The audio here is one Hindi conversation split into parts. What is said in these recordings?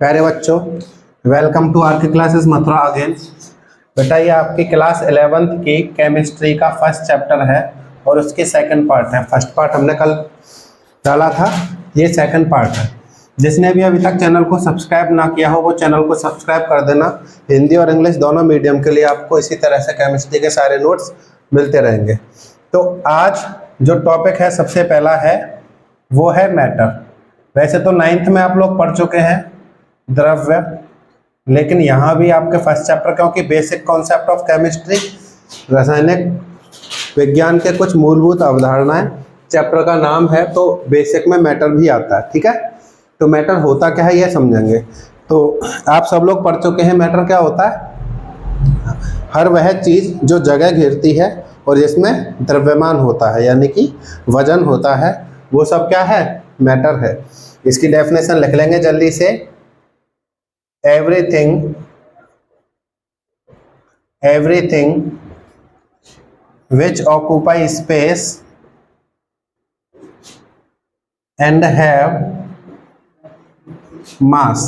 प्यारे बच्चों, वेलकम टू आर के क्लासेस मथुरा अगेन। बेटा ये आपकी क्लास 11th की केमिस्ट्री का फर्स्ट चैप्टर है और उसके सेकंड पार्ट है। फर्स्ट पार्ट हमने कल डाला था, ये सेकंड पार्ट है। जिसने भी अभी तक चैनल को सब्सक्राइब ना किया हो वो चैनल को सब्सक्राइब कर देना। हिंदी और इंग्लिश दोनों मीडियम के लिए आपको इसी तरह से केमिस्ट्री के सारे नोट्स मिलते रहेंगे। तो आज जो टॉपिक है सबसे पहला है वो है मैटर। वैसे तो 9th में आप लोग पढ़ चुके हैं द्रव्य, लेकिन यहाँ भी आपके फर्स्ट चैप्टर, क्योंकि बेसिक कॉन्सेप्ट ऑफ केमिस्ट्री, रासायनिक विज्ञान के कुछ मूलभूत अवधारणाएं चैप्टर का नाम है, तो बेसिक में मैटर भी आता है। ठीक है, तो मैटर होता क्या है ये समझेंगे। तो आप सब लोग पढ़ चुके हैं मैटर क्या होता है। हर वह चीज़ जो जगह घेरती है और जिसमें द्रव्यमान होता है यानी कि वजन होता है, वो सब क्या है, मैटर है। इसकी डेफिनेशन लिख लेंगे जल्दी से। everything which occupy space and have mass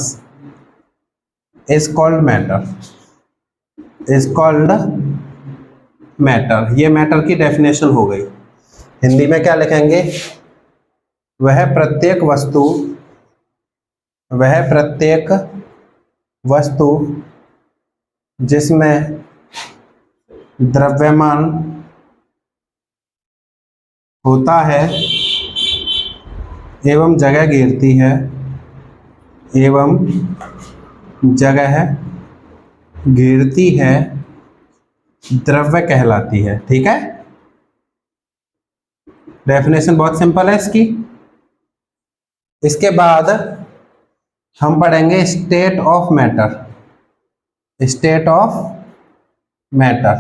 is called matter, ये मैटर की डेफिनेशन हो गई। हिंदी में क्या लिखेंगे, वह प्रत्येक वस्तु जिसमें द्रव्यमान होता है एवं जगह घेरती है द्रव्य कहलाती है। ठीक है, डेफिनेशन बहुत सिंपल है इसकी। इसके बाद हम पढ़ेंगे स्टेट ऑफ मैटर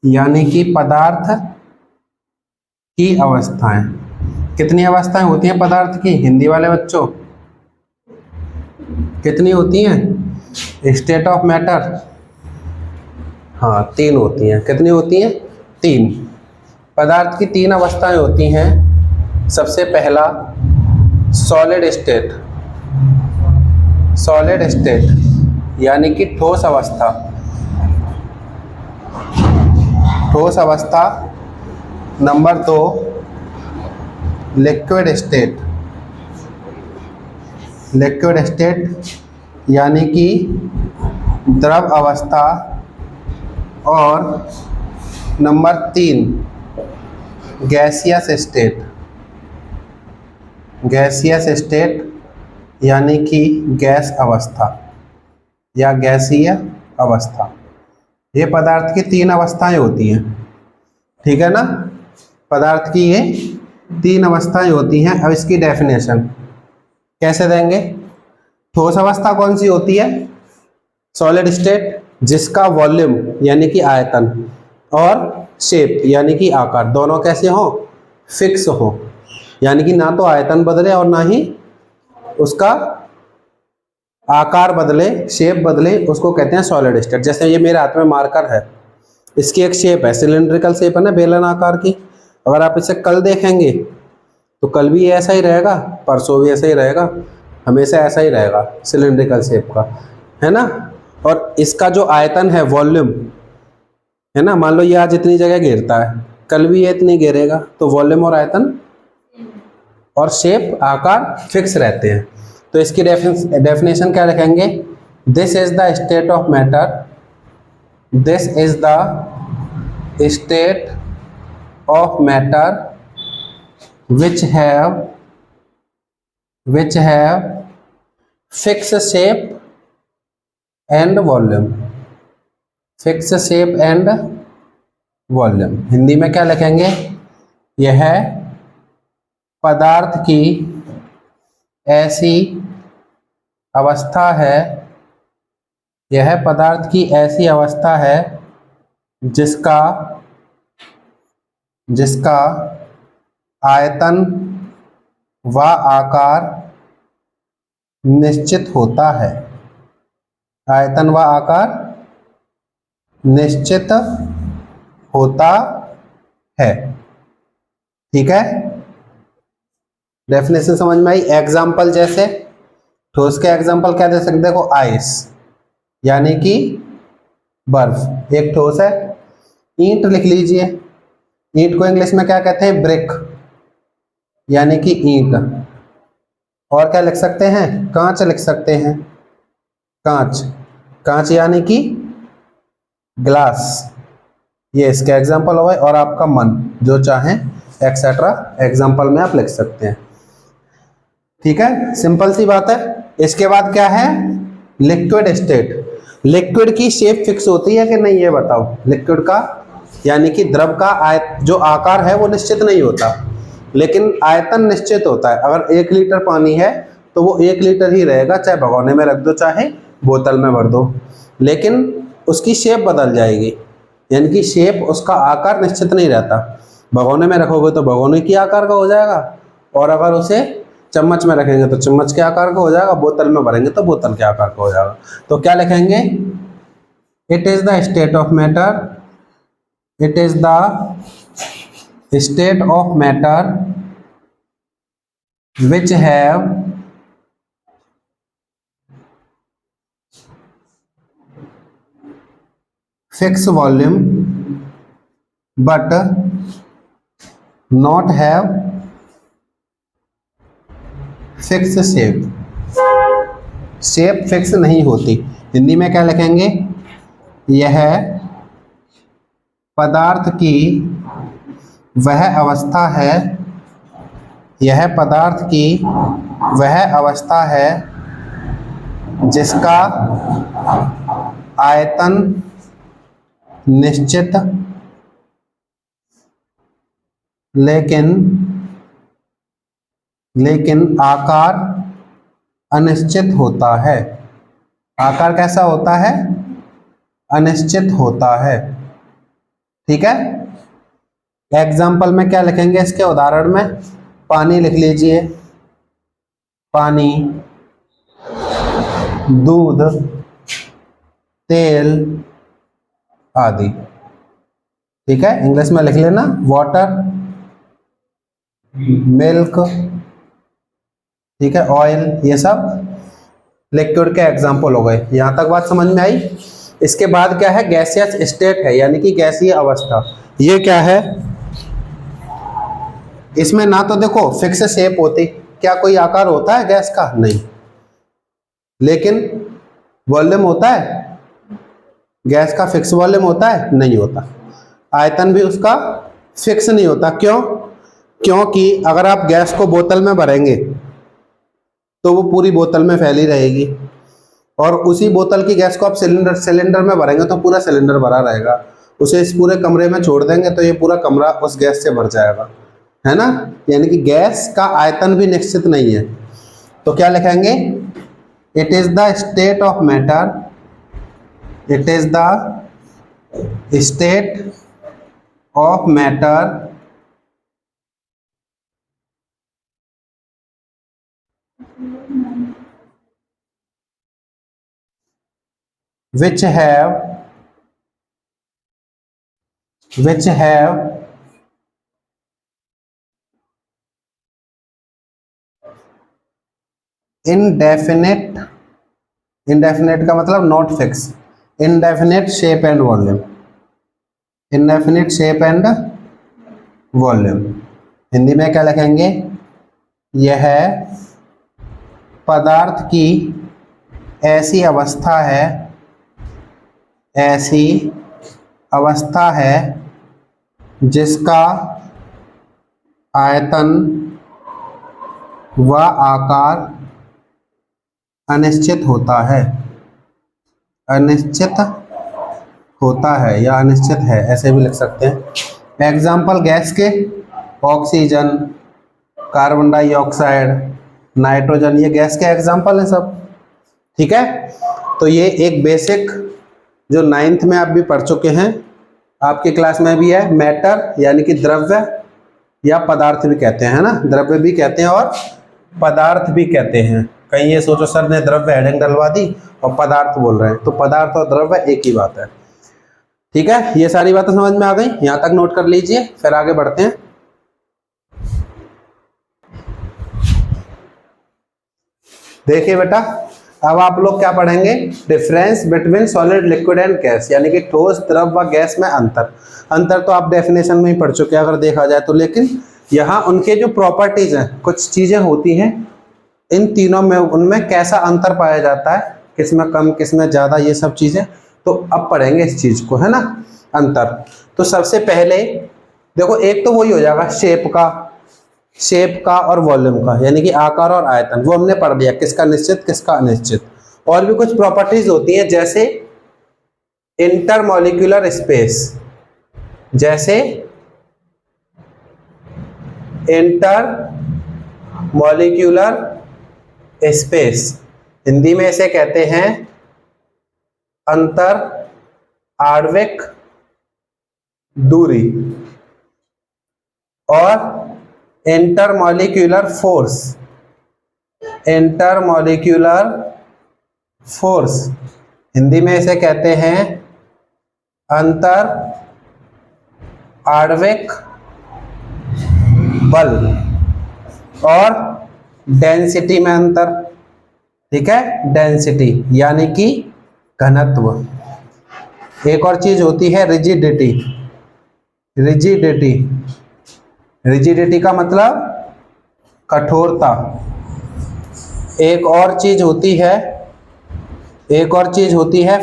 यानी कि पदार्थ की अवस्थाएं। कितनी अवस्थाएं होती हैं पदार्थ की, हिंदी वाले बच्चों कितनी होती हैं स्टेट ऑफ मैटर? हाँ, 3 होती हैं। कितनी होती हैं? 3। पदार्थ की 3 अवस्थाएं होती हैं। सबसे पहला सॉलिड स्टेट यानी कि ठोस अवस्था। नंबर 2 लिक्विड स्टेट यानी कि द्रव अवस्था। और नंबर 3 गैसियस स्टेट यानी कि गैस अवस्था या गैसीय अवस्था। ये पदार्थ की 3 अवस्थाएं होती हैं। ठीक है ना, पदार्थ की ये 3 अवस्थाएं होती हैं। अब इसकी डेफिनेशन कैसे देंगे। ठोस अवस्था कौन सी होती है? सॉलिड स्टेट, जिसका वॉल्यूम यानी कि आयतन और शेप यानी कि आकार दोनों कैसे हो, फिक्स हो, यानी कि ना तो आयतन बदले और ना ही उसका आकार बदले, शेप बदले, उसको कहते हैं सॉलिड स्टेट। जैसे ये मेरे हाथ में मार्कर है, इसकी एक शेप है, सिलिंड्रिकल शेप है ना, बेलन आकार की। अगर आप इसे कल देखेंगे तो कल भी ऐसा ही रहेगा, परसों भी ऐसा ही रहेगा, हमेशा ऐसा ही रहेगा, सिलिंड्रिकल शेप का, है ना। और इसका जो आयतन है, वॉल्यूम है ना, मान लो ये आज इतनी जगह घेरता है, कल भी ये इतनी घेरेगा, तो वॉल्यूम और आयतन और शेप, आकार फिक्स रहते हैं। तो इसकी डेफिनेशन क्या रखेंगे, this is the state of matter, which have fixed shape and volume। Hindi में क्या लिखेंगे, यह पदार्थ की ऐसी अवस्था है जिसका आयतन व आकार निश्चित होता है। ठीक है, डेफिनेशन समझ में आई। एग्जाम्पल जैसे ठोस के एग्जाम्पल क्या दे सकते हैं? देखो आइस यानी कि बर्फ एक ठोस है। ईंट लिख लीजिए, ईंट को इंग्लिश में क्या कहते हैं? ब्रिक यानी कि ईंट। और क्या लिख सकते हैं? कांच लिख सकते हैं, कांच, कांच यानी कि ग्लास। ये इसके एग्जाम्पल हो गए। और आपका मन, जो चाहे एक्सेट्रा एग्जाम्पल में आप लिख सकते हैं। ठीक है, सिंपल सी बात है। इसके बाद क्या है? Liquid state. लिक्विड की शेप फिक्स होती है कि नहीं, ये बताओ। लिक्विड का यानी कि द्रव का जो आकार है वो निश्चित नहीं होता, लेकिन आयतन निश्चित होता है। अगर 1 लीटर पानी है तो वो 1 लीटर ही रहेगा, चाहे भगोने में रख दो चाहे बोतल में भर दो, लेकिन उसकी शेप बदल जाएगी। यानी कि शेप, उसका आकार निश्चित नहीं रहता। भगोने में रखोगे तो भगोने की आकार का हो जाएगा, और अगर उसे चम्मच में रखेंगे तो चम्मच के आकार का हो जाएगा, बोतल में भरेंगे तो बोतल के आकार का हो जाएगा। तो क्या लिखेंगे? It is the state of matter, it is the state of matter which have fixed volume but not have fixed shape। Shape fix नहीं होती। हिंदी में क्या लिखेंगे? यह पदार्थ की वह अवस्था है, यह पदार्थ की वह अवस्था है जिसका आयतन निश्चित लेकिन आकार अनिश्चित होता है। आकार कैसा होता है? अनिश्चित होता है। ठीक है, एग्जाम्पल में क्या लिखेंगे? इसके उदाहरण में पानी लिख लीजिए, पानी, दूध, तेल आदि। ठीक है, इंग्लिश में लिख लेना, वाटर, मिल्क, ठीक है, ऑयल, ये सब लिक्विड के एग्जाम्पल हो गए। यहां तक बात समझ में आई? इसके बाद क्या है? गैसियस स्टेट है, यानी कि गैसीय अवस्था। ये क्या है? इसमें ना तो देखो फिक्स शेप होती, क्या कोई आकार होता है गैस का? नहीं। लेकिन वॉल्यूम होता है गैस का? फिक्स वॉल्यूम होता है? नहीं होता। आयतन भी उसका फिक्स नहीं होता। क्यों? क्योंकि अगर आप गैस को बोतल में भरेंगे तो वो पूरी बोतल में फैली रहेगी, और उसी बोतल की गैस को आप सिलेंडर में भरेंगे तो पूरा सिलेंडर भरा रहेगा। उसे इस पूरे कमरे में छोड़ देंगे तो ये पूरा कमरा उस गैस से भर जाएगा, है ना? यानी कि गैस का आयतन भी निश्चित नहीं है। तो क्या लिखेंगे? It is the state of matter, it is the state of matter which have indefinite, indefinite का मतलब not fix, indefinite shape and volume, indefinite shape and volume। Hindi में क्या लिखेंगे? यह पदार्थ की ऐसी अवस्था है, ऐसी अवस्था है जिसका आयतन व आकार अनिश्चित होता है, अनिश्चित होता है या अनिश्चित है, ऐसे भी लिख सकते हैं। एग्जाम्पल गैस के: ऑक्सीजन, कार्बन डाइऑक्साइड, नाइट्रोजन, ये गैस के एग्जाम्पल हैं सब। ठीक है, तो ये एक बेसिक जो 9th में आप भी पढ़ चुके हैं, आपकी क्लास में भी है। मैटर यानी कि द्रव्य या पदार्थ भी कहते हैं, है ना? द्रव्य भी कहते हैं और पदार्थ भी कहते हैं। कहीं ये सोचो सर ने द्रव्य हेडिंग डलवा दी और पदार्थ बोल रहे हैं, तो पदार्थ और द्रव्य एक ही बात है। ठीक है, ये सारी बातें समझ में आ गई? यहां तक नोट कर लीजिए, फिर आगे बढ़ते हैं। देखिए बेटा, अब आप लोग क्या पढ़ेंगे, difference between solid liquid and gas, यानी कि ठोस द्रव व गैस में अंतर तो आप डेफिनेशन में ही पढ़ चुके हैं अगर देखा जाए तो, लेकिन यहाँ उनके जो प्रॉपर्टीज हैं, कुछ चीजें होती हैं इन तीनों में, उनमें कैसा अंतर पाया जाता है, किसमें कम किसमें ज्यादा, ये सब चीजें तो अब पढ़ेंगे इस चीज को, है ना, अंतर। तो सबसे पहले देखो, एक तो वही हो जाएगा शेप का और वॉल्यूम का, यानी कि आकार और आयतन, वो हमने पढ़ लिया, किसका निश्चित किसका अनिश्चित। और भी कुछ प्रॉपर्टीज होती हैं जैसे इंटरमॉलिक्यूलर स्पेस, जैसे इंटरमॉलिक्यूलर स्पेस, हिंदी में इसे कहते हैं अंतर आणविक दूरी, और इंटरमॉलिक्यूलर फोर्स, हिंदी में इसे कहते हैं अंतर आणविक बल, और डेंसिटी में अंतर, ठीक है, डेंसिटी यानी कि घनत्व। एक और चीज होती है रिजिडिटी, रिजिडिटी का मतलब कठोरता। एक और चीज होती है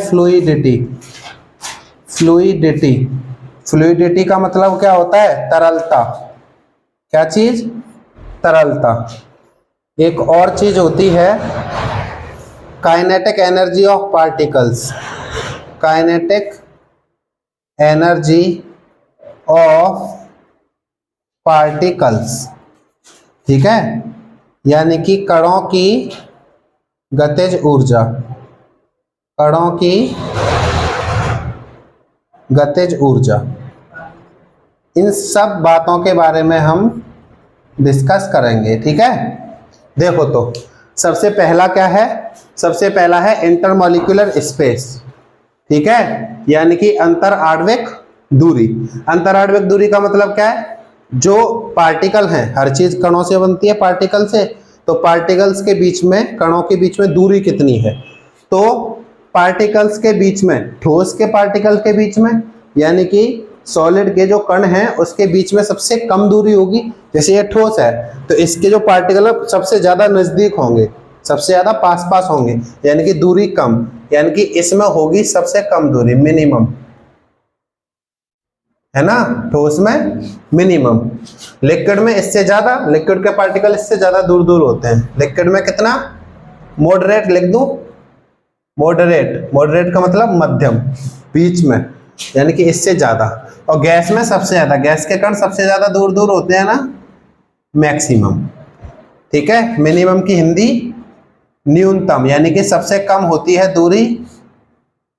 फ्लूइडिटी का मतलब क्या होता है, तरलता। क्या चीज, तरलता। एक और चीज होती है काइनेटिक एनर्जी ऑफ पार्टिकल्स, ठीक है, यानी कि कणों की गतिज ऊर्जा, इन सब बातों के बारे में हम डिस्कस करेंगे, ठीक है। देखो तो सबसे पहला क्या है, सबसे पहला है इंटरमॉलिक्यूलर स्पेस, ठीक है, यानी कि अंतर आणविक दूरी। अंतर आणविक दूरी का मतलब क्या है, जो पार्टिकल हैं, हर चीज कणों से बनती है पार्टिकल से, तो पार्टिकल्स के बीच में, कणों के बीच में दूरी कितनी है, तो पार्टिकल्स के बीच में, ठोस के पार्टिकल के बीच में, यानी कि सॉलिड के जो कण हैं उसके बीच में सबसे कम दूरी होगी। जैसे ये ठोस है तो इसके जो पार्टिकल सबसे ज्यादा नजदीक होंगे, सबसे ज्यादा पास होंगे, यानी कि दूरी कम, यानी कि इसमें होगी सबसे कम दूरी, मिनिमम, है ना, ठोस में मिनिमम। लिक्विड में इससे ज्यादा, लिक्विड के पार्टिकल इससे ज्यादा दूर होते हैं। लिक्विड में कितना, मॉडरेट लिख दूं, मॉडरेट का मतलब मध्यम, बीच में, यानी कि इससे ज्यादा। और गैस में सबसे ज्यादा, गैस के कण सबसे ज्यादा दूर होते हैं ना, मैक्सिमम, ठीक है। मिनिमम की हिंदी न्यूनतम, यानी कि सबसे कम होती है दूरी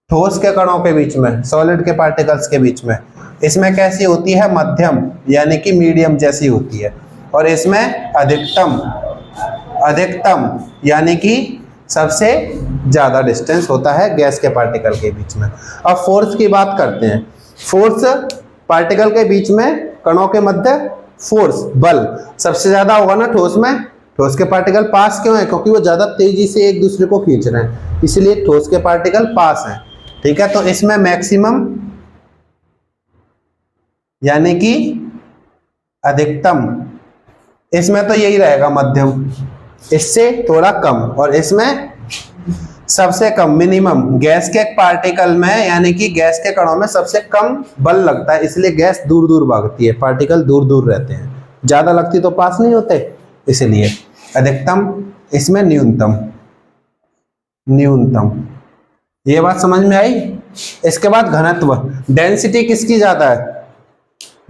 ठोस के कणों के बीच में, सॉलिड के पार्टिकल्स के बीच में। इसमें कैसी होती है, मध्यम, यानी कि मीडियम जैसी होती है। और इसमें अधिकतम यानी कि सबसे ज्यादा डिस्टेंस होता है गैस के पार्टिकल के बीच में। अब फोर्स की बात करते हैं। फोर्स पार्टिकल के बीच में, कणों के मध्य फोर्स, बल सबसे ज्यादा होगा ना ठोस में। ठोस के पार्टिकल पास क्यों है, क्योंकि वो ज्यादा तेजी से एक दूसरे को खींच रहे हैं, इसलिए ठोस के पार्टिकल पास हैं, ठीक है। तो इसमें मैक्सिमम यानी कि अधिकतम, इसमें तो यही रहेगा मध्यम, इससे थोड़ा कम, और इसमें सबसे कम, मिनिमम। गैस के पार्टिकल में, यानी कि गैस के कणों में सबसे कम बल लगता है, इसलिए गैस दूर भागती है, पार्टिकल दूर रहते हैं, ज्यादा लगती तो पास नहीं होते, इसलिए अधिकतम, इसमें न्यूनतम। ये बात समझ में आई। इसके बाद घनत्व, डेंसिटी किसकी ज्यादा है,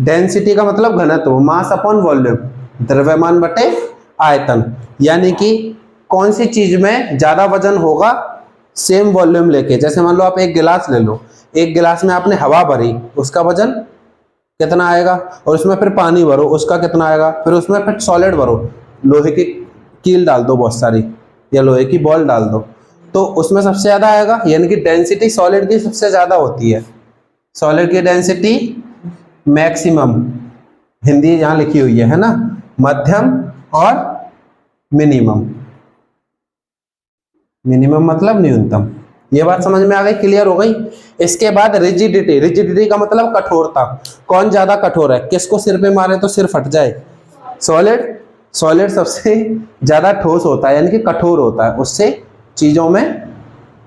डेंसिटी का मतलब घनत्व, मास अपॉन वॉल्यूम, द्रव्यमान बटे आयतन, यानी कि कौन सी चीज में ज्यादा वजन होगा सेम वॉल्यूम लेके। जैसे मान लो आप एक गिलास ले लो, एक गिलास में आपने हवा भरी, उसका वजन कितना आएगा, और उसमें फिर पानी भरो, उसका कितना आएगा, फिर उसमें फिर सॉलिड भरो, लोहे की कील डाल दो बहुत सारी, या लोहे की बॉल डाल दो, तो उसमें सबसे ज्यादा आएगा, यानी कि डेंसिटी सॉलिड की सबसे ज्यादा होती है। सॉलिड की डेंसिटी मैक्सिमम, हिंदी यहाँ लिखी हुई है ना, मध्यम और मिनिमम। मिनिमम मतलब न्यूनतम। ये बात समझ में आ गई, क्लियर हो गई। इसके बाद रिजिडिटी, रिजिडिटी का मतलब कठोरता, कौन ज्यादा कठोर है, किसको सिर पे मारे तो सिर फट जाए, सॉलिड। सॉलिड सबसे ज्यादा ठोस होता है यानी कि कठोर होता है, उससे चीजों में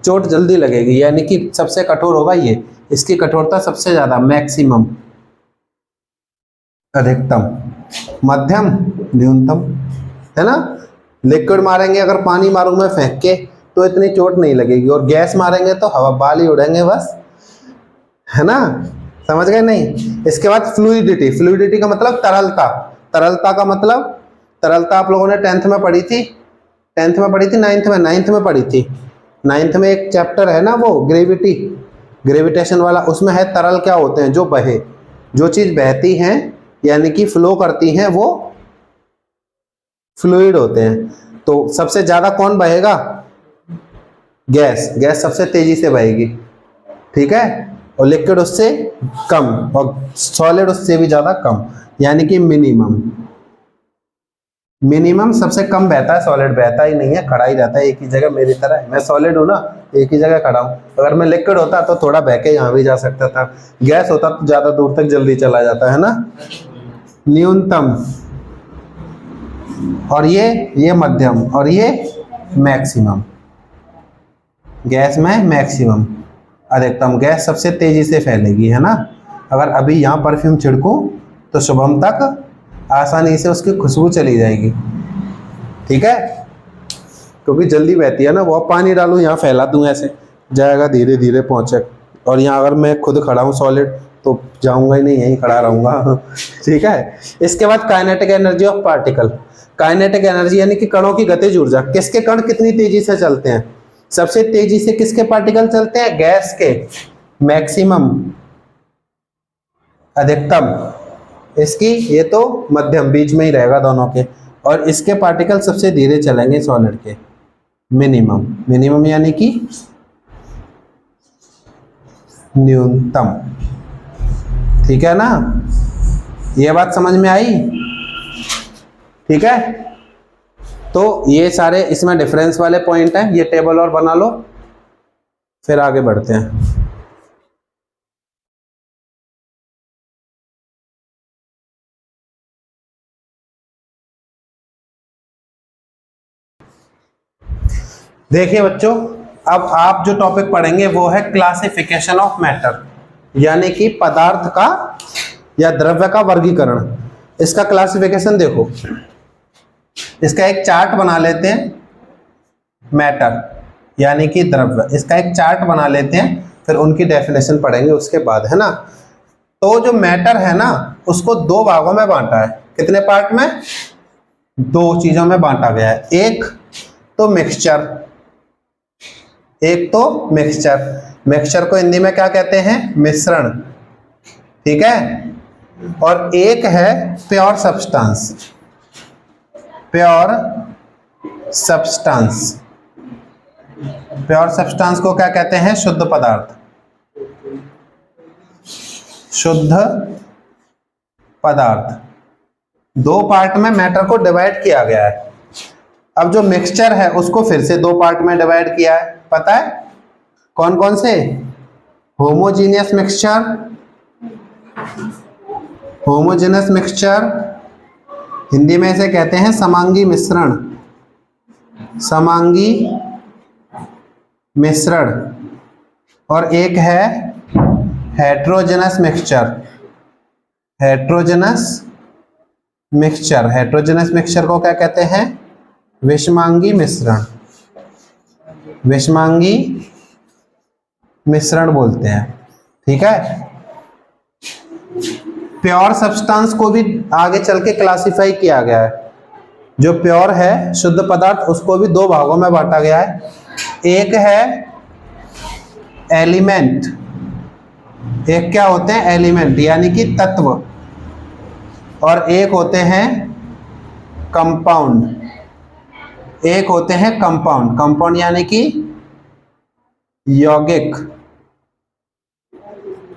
चोट जल्दी लगेगी, यानी कि सबसे कठोर होगा ये, इसकी कठोरता सबसे ज्यादा, मैक्सिमम, अधिकतम, मध्यम, न्यूनतम, है ना। लिक्विड मारेंगे, अगर पानी मारूं मैं फेंक के तो इतनी चोट नहीं लगेगी, और गैस मारेंगे तो हवा बाल ही उड़ेंगे बस, है ना, समझ गए नहीं। इसके बाद फ्लूइडिटी, फ्लूइडिटी का मतलब तरलता, तरलता का मतलब, तरलता आप लोगों ने टेंथ में पढ़ी थी, टेंथ में पढ़ी थी, नाइन्थ में पढ़ी थी, नाइन्थ में एक चैप्टर है ना वो ग्रेविटी, ग्रेविटेशन वाला, उसमें है तरल क्या होते हैं, जो बहे, जो चीज बहती हैं यानी कि फ्लो करती हैं वो फ्लूइड होते हैं। तो सबसे ज्यादा कौन बहेगा, गैस, गैस सबसे तेजी से बहेगी, ठीक है, और लिक्विड उससे कम, और सॉलिड उससे भी ज्यादा कम, यानी कि मिनिमम, मिनिमम सबसे कम बहता है, सॉलिड बहता ही नहीं है, खड़ा ही रहता है एक ही जगह, मेरी तरह, मैं सॉलिड हूं ना, एक ही जगह खड़ा हूं। अगर मैं लिक्विड होता तो थोड़ा बह के यहां भी जा सकता था, गैस होता तो ज्यादा दूर तक जल्दी चला जाता है ना। न्यूनतम, और ये मध्यम, और ये मैक्सिमम, गैस में मैक्सिमम, अधिकतम, गैस सबसे तेजी से फैलेगी, है ना। अगर अभी यहाँ परफ्यूम छिड़कूं तो शुभम तक आसानी से उसकी खुशबू चली जाएगी, ठीक है, क्योंकि जल्दी बहती है ना वो। पानी डालूं यहाँ फैला दूं ऐसे जाएगा, धीरे धीरे पहुंचे, और यहाँ अगर मैं खुद खड़ा हूँ सॉलिड तो जाऊंगा ही नहीं, यहीं खड़ा रहूंगा ठीक है। इसके बाद kinetic energy of particle, kinetic energy यानी कि कणों की गतिज ऊर्जा, किसके कण कितनी तेजी से चलते हैं, सबसे तेजी से किसके पार्टिकल चलते हैं, गैस के, मैक्सिमम, अधिकतम, इसकी, ये तो मध्यम, बीच में ही रहेगा दोनों के, और इसके पार्टिकल सबसे धीरे चलेंगे सॉलिड के, मिनिमम, मिनिमम यानी कि न्यूनतम, ठीक है ना, ये बात समझ में आई, ठीक है। तो ये सारे इसमें डिफरेंस वाले पॉइंट हैं, ये टेबल और बना लो, फिर आगे बढ़ते हैं। देखिए बच्चों, अब आप जो टॉपिक पढ़ेंगे वो है क्लासिफिकेशन ऑफ मैटर, यानी कि पदार्थ का या द्रव्य का वर्गीकरण। इसका क्लासिफिकेशन देखो, इसका एक चार्ट बना लेते हैं, मैटर यानी कि द्रव्य, इसका एक चार्ट बना लेते हैं, फिर उनकी डेफिनेशन पढ़ेंगे उसके बाद, है ना। तो जो मैटर है ना उसको दो भागों में बांटा है, कितने पार्ट में, दो चीजों में बांटा गया है, एक तो मिक्सचर, एक तो मिक्सचर, मिक्सचर को हिंदी में क्या कहते हैं, मिश्रण, ठीक है, और एक है pure substance, pure substance, pure substance को क्या कहते हैं, शुद्ध पदार्थ, शुद्ध पदार्थ। दो पार्ट में मैटर को डिवाइड किया गया है। अब जो मिक्सचर है उसको फिर से दो पार्ट में डिवाइड किया है, पता है कौन कौन से, homogeneous mixture, homogeneous mixture, Hindi में इसे कहते हैं समांगी मिश्रण, समांगी मिश्रण, और एक है heterogeneous mixture, heterogeneous mixture, heterogeneous mixture को क्या कहते हैं, विषमांगी मिश्रण, विषमांगी मिश्रण बोलते हैं, ठीक है। प्योर सब्सटेंस को भी आगे चल के क्लासिफाई किया गया है, जो प्योर है शुद्ध पदार्थ उसको भी दो भागों में बांटा गया है, एक है एलिमेंट, एक क्या होते हैं, एलिमेंट यानी कि तत्व, और एक होते हैं कंपाउंड, एक होते हैं कंपाउंड, कंपाउंड यानी कि यौगिक,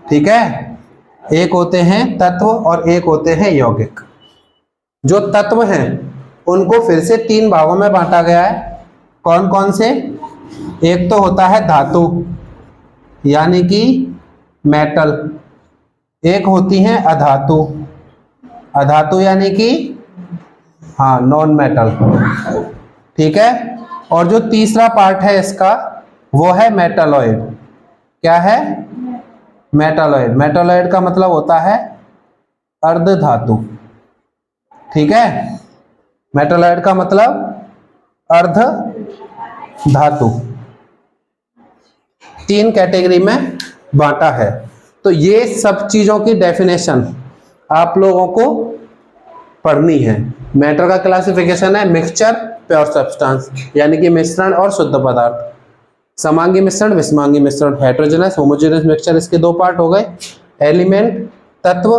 ठीक है, एक होते हैं तत्व और एक होते हैं यौगिक। जो तत्व हैं उनको फिर से तीन भागों में बांटा गया है, कौन कौन से, एक तो होता है धातु यानी कि मेटल, एक होती है अधातु, अधातु यानी कि हाँ नॉन मेटल, ठीक है। और जो तीसरा पार्ट है इसका वो है मेटालॉइड। क्या है? मेटालॉइड। मेटालॉइड का मतलब होता है अर्ध धातु, ठीक है। मेटालॉइड का मतलब अर्ध धातु। तीन कैटेगरी में बांटा है। तो ये सब चीजों की डेफिनेशन आप लोगों को पढ़नी है। मैटर का क्लासिफिकेशन है मिक्सचर, प्योर सब्सटेंस यानी कि मिश्रण और शुद्ध पदार्थ, समांगी मिश्रण, विषमांगी मिश्रण, हेटेरोजेनस, होमोजेनस मिक्सचर इसके दो पार्ट हो गए, एलिमेंट तत्व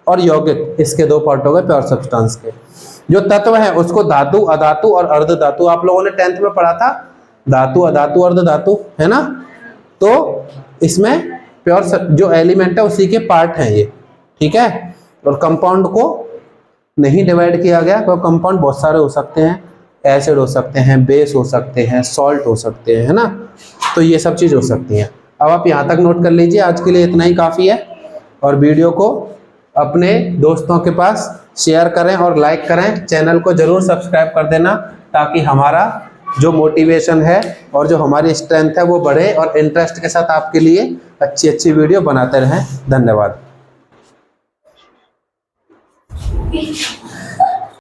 और यौगिक इसके दो पार्ट हो गए प्योर सब्सटेंस के। जो तत्व है उसको धातु, अधातु और अर्ध धातु, आप लोगों ने 10th में पढ़ा था, धातु, अधातु, अर्ध धातु, है ना। तो इसमें प्योर जो एलिमेंट है उसी के पार्ट हैं ये, ठीक है। और कंपाउंड को नहीं डिवाइड किया गया, तो कंपाउंड बहुत सारे हो सकते हैं, एसिड हो सकते हैं, बेस हो सकते हैं, सॉल्ट हो सकते हैं, है ना। तो ये सब चीज हो सकती हैं। अब आप यहाँ तक नोट कर लीजिए, आज के लिए इतना ही काफी है। और वीडियो को अपने दोस्तों के पास शेयर करें और लाइक करें, चैनल को जरूर सब्सक्राइब कर देना ताकि हमारा जो मोटिवेशन है और जो हमारी स्ट्रेंथ है वो बढ़े और इंटरेस्ट के साथ आपके लिए अच्छी अच्छी वीडियो बनाते रहें। धन्यवाद।